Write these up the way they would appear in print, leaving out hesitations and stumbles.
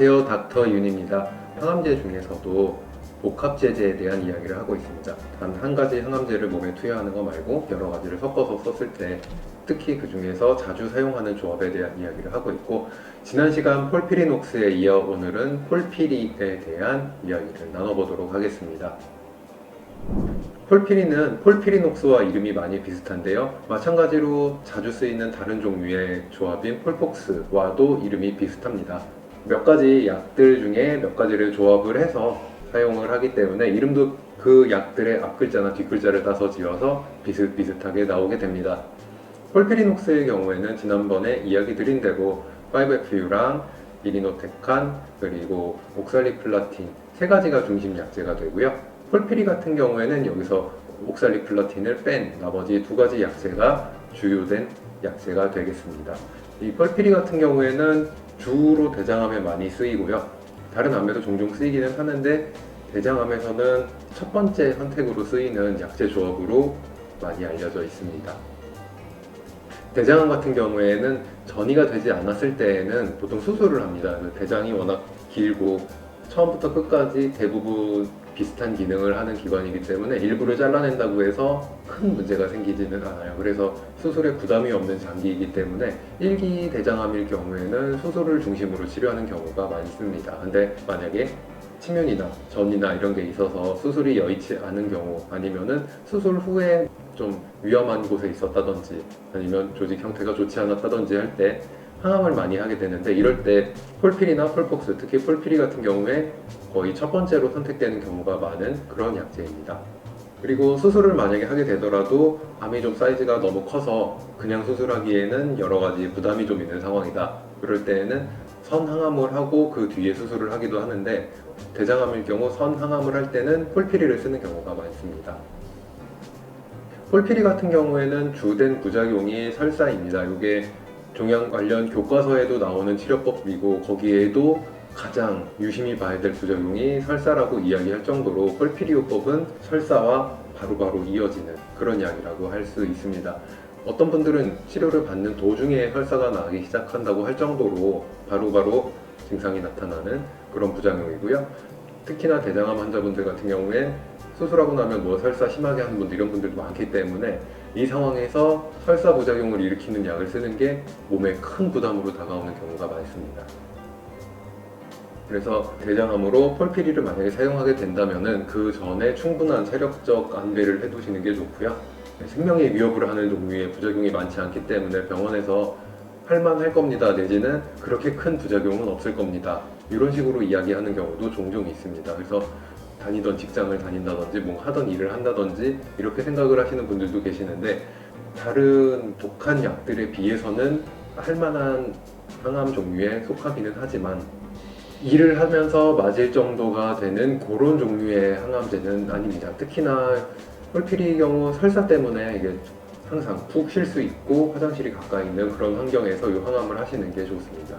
안녕하세요, 닥터 윤입니다. 항암제 중에서도 복합제제에 대한 이야기를 하고 있습니다. 단 한 가지 항암제를 몸에 투여하는 거 말고 여러 가지를 섞어서 썼을 때 특히 그 중에서 자주 사용하는 조합에 대한 이야기를 하고 있고, 지난 시간 폴피리녹스에 이어 오늘은 폴피리에 대한 이야기를 나눠보도록 하겠습니다. 폴피리는 폴피리녹스와 이름이 많이 비슷한데요. 마찬가지로 자주 쓰이는 다른 종류의 조합인 폴폭스와도 이름이 비슷합니다. 몇 가지 약들 중에 몇 가지를 조합을 해서 사용을 하기 때문에 이름도 그 약들의 앞글자나 뒷글자를 따서 지어서 비슷비슷하게 나오게 됩니다. 폴피리녹스의 경우에는 지난번에 이야기 드린 대로 5FU랑 이리노테칸 그리고 옥살리플라틴 세 가지가 중심 약제가 되고요. 폴피리 같은 경우에는 여기서 옥살리플라틴을 뺀 나머지 두 가지 약제가 주요된 약제가 되겠습니다. 이 폴피리 같은 경우에는 주로 대장암에 많이 쓰이고요. 다른 암에도 종종 쓰이기는 하는데 대장암에서는 첫 번째 선택으로 쓰이는 약제 조합으로 많이 알려져 있습니다. 대장암 같은 경우에는 전이가 되지 않았을 때에는 보통 수술을 합니다. 대장이 워낙 길고 처음부터 끝까지 대부분 비슷한 기능을 하는 기관이기 때문에 일부를 잘라낸다고 해서 큰 문제가 생기지는 않아요. 그래서 수술에 부담이 없는 장기이기 때문에 1기 대장암일 경우에는 수술을 중심으로 치료하는 경우가 많습니다. 근데 만약에 침윤이나 전이나 이런 게 있어서 수술이 여의치 않은 경우, 아니면은 수술 후에 좀 위험한 곳에 있었다든지 아니면 조직 형태가 좋지 않았다든지 할 때 항암을 많이 하게 되는데, 이럴 때 폴피리나 폴폭스, 특히 폴피리 같은 경우에 거의 첫 번째로 선택되는 경우가 많은 그런 약제입니다. 그리고 수술을 만약에 하게 되더라도 암이 좀 사이즈가 너무 커서 그냥 수술하기에는 여러 가지 부담이 좀 있는 상황이다. 그럴 때에는 선항암을 하고 그 뒤에 수술을 하기도 하는데, 대장암일 경우 선항암을 할 때는 폴피리를 쓰는 경우가 많습니다. 폴피리 같은 경우에는 주된 부작용이 설사입니다. 이게 종양 관련 교과서에도 나오는 치료법이고 거기에도 가장 유심히 봐야 될 부작용이 설사라고 이야기할 정도로 폴피리요법은 설사와 바로바로 이어지는 그런 약이라고 할 수 있습니다. 어떤 분들은 치료를 받는 도중에 설사가 나기 시작한다고 할 정도로 바로바로 증상이 나타나는 그런 부작용이고요. 특히나 대장암 환자분들 같은 경우에 수술하고 나면 뭐 설사 심하게 하는 분들, 이런 분들도 많기 때문에 이 상황에서 설사 부작용을 일으키는 약을 쓰는 게 몸에 큰 부담으로 다가오는 경우가 많습니다. 그래서 대장암으로 폴피리를 만약에 사용하게 된다면 그 전에 충분한 체력적 안배를 해두시는 게 좋고요. 생명에 위협을 하는 종류의 부작용이 많지 않기 때문에 병원에서 할만할 겁니다 내지는 그렇게 큰 부작용은 없을 겁니다, 이런 식으로 이야기하는 경우도 종종 있습니다. 그래서 다니던 직장을 다닌다든지 뭐 하던 일을 한다든지 이렇게 생각을 하시는 분들도 계시는데, 다른 독한 약들에 비해서는 할만한 항암 종류에 속하기는 하지만 일을 하면서 맞을 정도가 되는 그런 종류의 항암제는 아닙니다. 특히나 폴피리 경우 설사 때문에 이게 항상 푹 쉴 수 있고 화장실이 가까이 있는 그런 환경에서 이 항암을 하시는 게 좋습니다.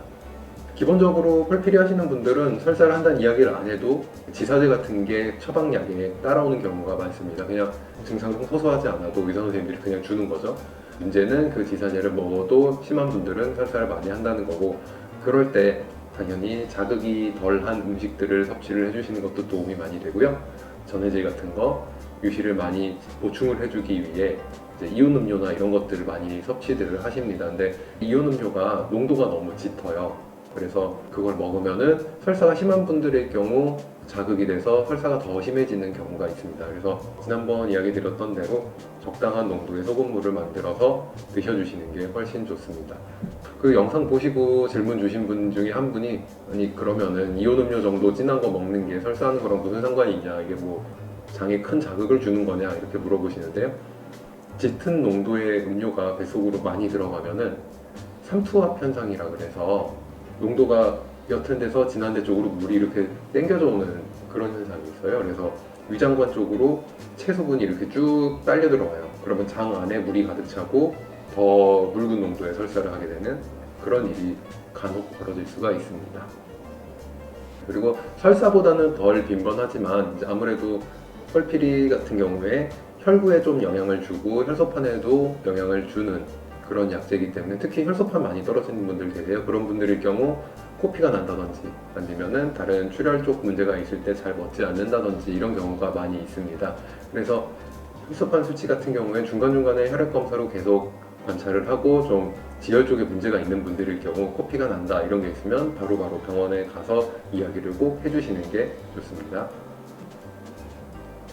기본적으로 폴피리 하시는 분들은 설사를 한다는 이야기를 안 해도 지사제 같은 게 처방약에 따라오는 경우가 많습니다. 그냥 증상 소소하지 않아도 의사 선생님들이 그냥 주는 거죠. 문제는 그 지사제를 먹어도 심한 분들은 설사를 많이 한다는 거고, 그럴 때 당연히 자극이 덜한 음식들을 섭취를 해주시는 것도 도움이 많이 되고요. 전해질 같은 거, 유실을 많이 보충을 해주기 위해 이제 이온 음료나 이런 것들을 많이 섭취들을 하십니다. 근데 이온 음료가 농도가 너무 짙어요. 그래서 그걸 먹으면은 설사가 심한 분들의 경우 자극이 돼서 설사가 더 심해지는 경우가 있습니다. 그래서 지난번 이야기 드렸던 대로 적당한 농도의 소금물을 만들어서 드셔주시는 게 훨씬 좋습니다. 그 영상 보시고 질문 주신 분 중에 한 분이, 아니 그러면은 이온 음료 정도 진한 거 먹는 게 설사하는 거랑 무슨 상관이 있냐, 이게 뭐 장에 큰 자극을 주는 거냐, 이렇게 물어보시는데요. 짙은 농도의 음료가 뱃속으로 많이 들어가면은 삼투압 현상이라 그래서 농도가 옅은 데서 진한 데 쪽으로 물이 이렇게 땡겨져 오는 그런 현상이 있어요. 그래서 위장관 쪽으로 채소분이 이렇게 쭉 딸려 들어와요. 그러면 장 안에 물이 가득 차고 더 묽은 농도의 설사를 하게 되는 그런 일이 간혹 벌어질 수가 있습니다. 그리고 설사보다는 덜 빈번하지만 이제 아무래도 폴피리 같은 경우에 혈구에 좀 영향을 주고 혈소판에도 영향을 주는 그런 약제이기 때문에 특히 혈소판 많이 떨어지는 분들 계세요. 그런 분들일 경우 코피가 난다든지 아니면은 다른 출혈 쪽 문제가 있을 때 잘 먹지 않는다든지 이런 경우가 많이 있습니다. 그래서 흡수판 수치 같은 경우에 중간중간에 혈액 검사로 계속 관찰을 하고 좀 지혈 쪽에 문제가 있는 분들일 경우 코피가 난다 이런 게 있으면 바로바로 병원에 가서 이야기를 꼭 해주시는 게 좋습니다.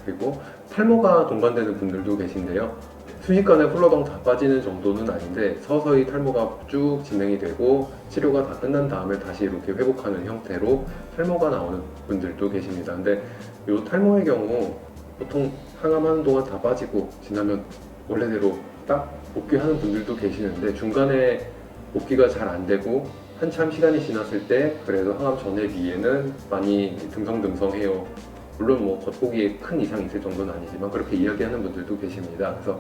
그리고 탈모가 동반되는 분들도 계신데요. 순식간에 훌러덩 다 빠지는 정도는 아닌데 서서히 탈모가 쭉 진행이 되고 치료가 다 끝난 다음에 다시 이렇게 회복하는 형태로 탈모가 나오는 분들도 계십니다. 근데 이 탈모의 경우 보통 항암하는 동안 다 빠지고 지나면 원래대로 딱 복귀하는 분들도 계시는데 중간에 복귀가 잘 안 되고 한참 시간이 지났을 때 그래도 항암 전에 비해는 많이 듬성듬성해요. 물론 뭐 겉보기에 큰 이상이 있을 정도는 아니지만 그렇게 이야기하는 분들도 계십니다. 그래서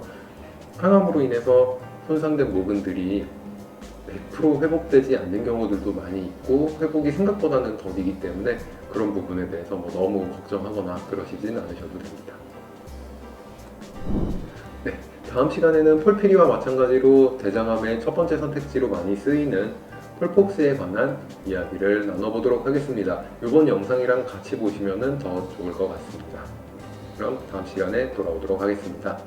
항암으로 인해서 손상된 모근들이 100% 회복되지 않는 경우들도 많이 있고 회복이 생각보다는 더디기 때문에 그런 부분에 대해서 뭐 너무 걱정하거나 그러시진 않으셔도 됩니다. 네, 다음 시간에는 폴피리와 마찬가지로 대장암의 첫 번째 선택지로 많이 쓰이는 폴폭스에 관한 이야기를 나눠보도록 하겠습니다. 이번 영상이랑 같이 보시면 더 좋을 것 같습니다. 그럼 다음 시간에 돌아오도록 하겠습니다.